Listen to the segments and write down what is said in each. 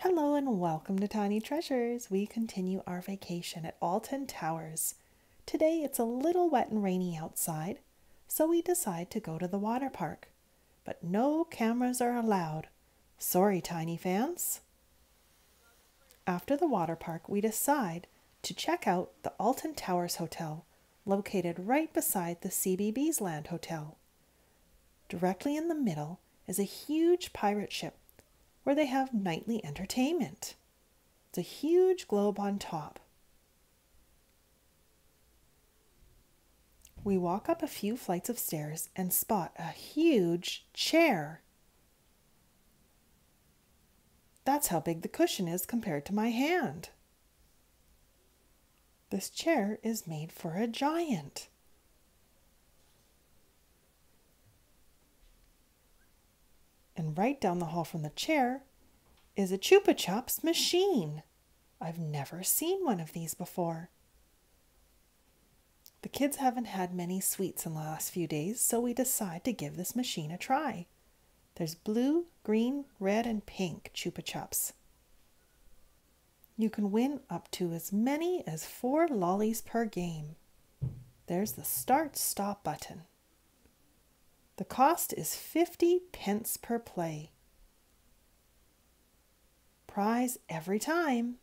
Hello and welcome to Tiny Treasures. We continue our vacation at Alton Towers. Today it's a little wet and rainy outside, so we decide to go to the water park. But no cameras are allowed. Sorry, Tiny fans. After the water park, we decide to check out the Alton Towers Hotel, located right beside the CBeebies Land Hotel. Directly in the middle is a huge pirate ship where they have nightly entertainment. It's a huge globe on top. We walk up a few flights of stairs and spot a huge chair. That's how big the cushion is compared to my hand. This chair is made for a giant. And right down the hall from the chair is a Chupa Chups machine. I've never seen one of these before. The kids haven't had many sweets in the last few days, so we decide to give this machine a try. There's blue, green, red, and pink Chupa Chups. You can win up to as many as 4 lollies per game. There's the start-stop button. The cost is 50 pence per play. Prize every time.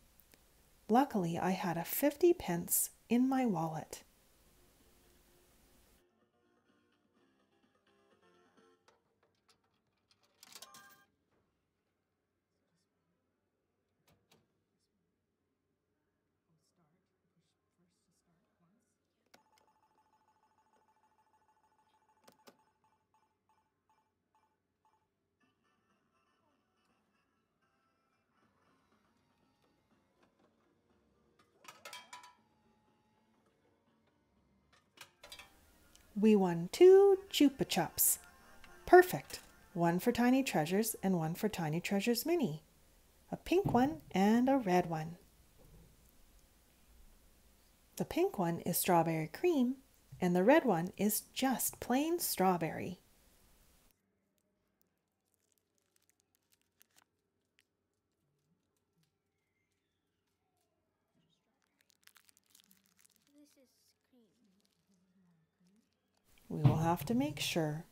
Luckily, I had a 50 pence in my wallet. We won 2 Chupa Chups. Perfect. One for Tiny Treasures and one for Tiny Treasures Mini. A pink one and a red one. The pink one is strawberry cream and the red one is just plain strawberry. We will have to make sure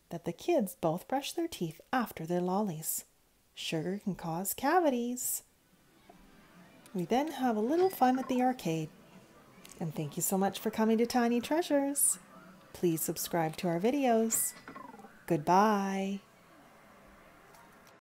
that the kids both brush their teeth after their lollies. Sugar can cause cavities. We then have a little fun at the arcade. And thank you so much for coming to Tiny Treasures. Please subscribe to our videos. Goodbye.